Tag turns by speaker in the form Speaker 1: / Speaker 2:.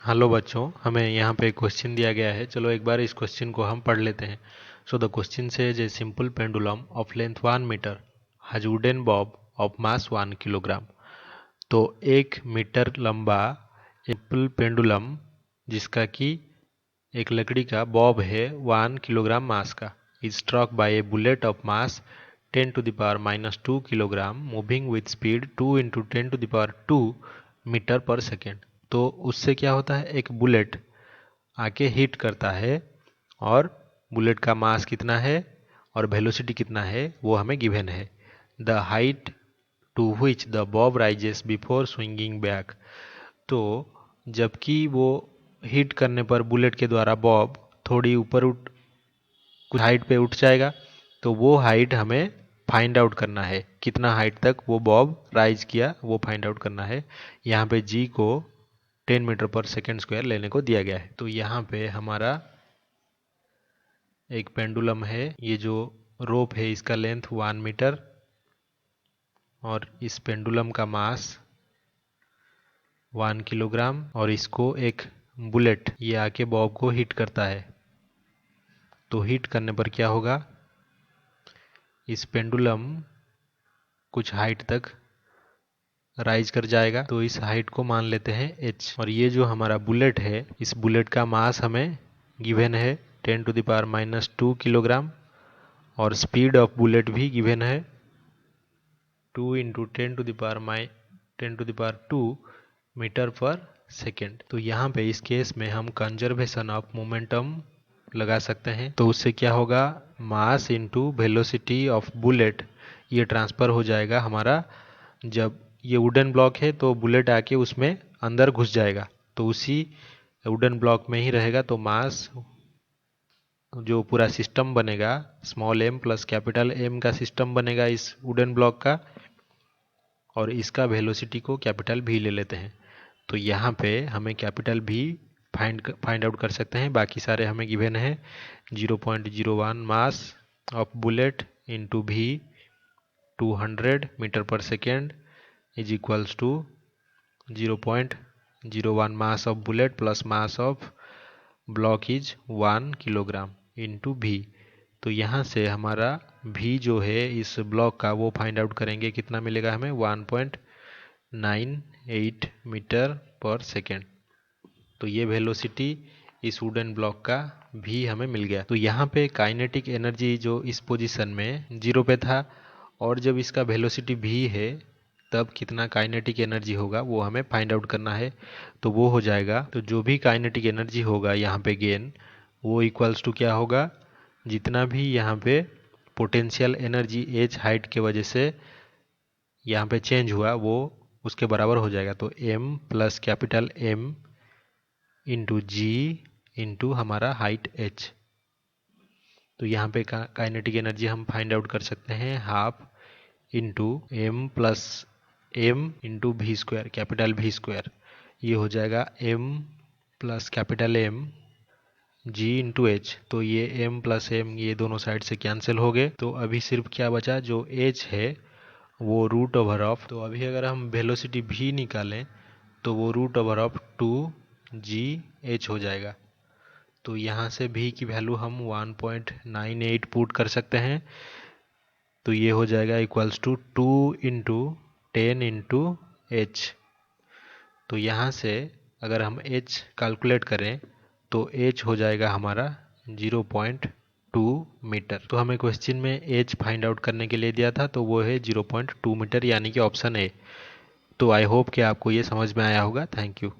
Speaker 1: Hello बच्चों, हमें यहाँ पे एक क्वेश्चन दिया गया है। चलो एक बार इस क्वेश्चन को हम पढ़ लेते हैं। So the question says a simple pendulum of length 1 metre has wooden bob of mass 1 kilogram. तो 1 मीटर लंबा सिंपल पेंडुलम जिसका कि एक लकड़ी का बॉब है 1 किलोग्राम मास का, is struck by a bullet of mass 10⁻²किलोग्राम मूविंग विथ स्पीड 2 × 10⁻²मीटर पर सेकेंड। तो उससे क्या होता है, एक बुलेट आके हिट करता है और बुलेट का मास कितना है और वेलोसिटी कितना है वो हमें गिवन है। The height to which the bob rises before swinging back. तो जबकि वो हिट करने पर बुलेट के द्वारा बॉब थोड़ी ऊपर उठ कुछ हाइट पे उठ जाएगा, तो वो हाइट हमें फाइंड आउट करना है। कितना हाइट तक वो बॉब राइज किया वो फाइंड आउट करना है। यहाँ पे जी को 10 मीटर पर सेकेंड स्क्वायर लेने को दिया गया है। तो यहाँ पे हमारा एक पेंडुलम है, ये जो रोप है इसका लेंथ 1 मीटर और इस पेंडुलम का मास 1 किलोग्राम और इसको एक बुलेट ये आके बॉब को हिट करता है। तो हिट करने पर क्या होगा, इस पेंडुलम कुछ हाइट तक राइज कर जाएगा। तो इस हाइट को मान लेते हैं h। और ये जो हमारा बुलेट है, इस बुलेट का मास हमें गिवन है 10⁻²किलोग्राम और स्पीड ऑफ बुलेट भी गिवन है 2 × 10⁻²मीटर पर सेकेंड। तो यहाँ पे इस केस में हम कंजर्वेशन ऑफ मोमेंटम लगा सकते हैं। तो उससे क्या होगा, mass into velocity of bullet ये ट्रांसफ़र हो जाएगा हमारा। जब ये वुडन ब्लॉक है तो बुलेट आके उसमें अंदर घुस जाएगा, तो उसी वुडन ब्लॉक में ही रहेगा। तो मास जो पूरा सिस्टम बनेगा, small m plus capital M का सिस्टम बनेगा इस वुडन ब्लॉक का, और इसका वेलोसिटी को कैपिटल V ले लेते हैं। तो यहाँ पे हमें कैपिटल V फाइंड आउट कर सकते हैं। बाकी सारे हमें गिवन है 0.01 mass of bullet into V 200 metre per second is equals to 0.01 mass of bullet plus mass of block is 1 kilogram into V। तो यहाँ से हमारा V जो है इस ब्लॉक का वो फाइंड आउट करेंगे, कितना मिलेगा हमें 1.98 मीटर पर सेकेंड। तो ये वेलोसिटी इस वुडन ब्लॉक का V हमें मिल गया। तो यहाँ पे काइनेटिक एनर्जी जो इस पोजीशन में 0 पे था, और जब इसका वेलोसिटी V है तब कितना काइनेटिक एनर्जी होगा वो हमें फाइंड आउट करना है। तो वो हो जाएगा, तो जो भी काइनेटिक एनर्जी होगा यहाँ पे गेन, वो इक्वल्स टू क्या होगा, जितना भी यहाँ पे पोटेंशियल एनर्जी एच हाइट के वजह से यहाँ पे चेंज हुआ वो उसके बराबर हो जाएगा। तो m plus capital M into g into हमारा हाइट h। तो यहाँ पे काइनेटिक एनर्जी हम फाइंड आउट कर सकते हैं half into m plus m into V square, capital V square. ये हो जाएगा m plus capital M G into h. तो ये m प्लस m ये दोनों साइड से कैंसिल हो गए। तो अभी सिर्फ क्या बचा, जो h है वो रूट ओवर ऑफ, तो अभी अगर हम वेलोसिटी v निकालें तो वो रूट ओवर ऑफ 2gh हो जाएगा। तो यहाँ से v की वैल्यू हम 1.98 पुट कर सकते हैं। तो ये हो जाएगा इक्वल्स टू 2 × 10 × h। तो यहाँ से अगर हम h कैलकुलेट करें तो h हो जाएगा हमारा 0.2 मीटर। तो हमें क्वेश्चन में h फाइंड आउट करने के लिए दिया था, तो वो है 0.2 मीटर, यानी कि ऑप्शन ए। तो आई होप कि आपको ये समझ में आया होगा। Thank you.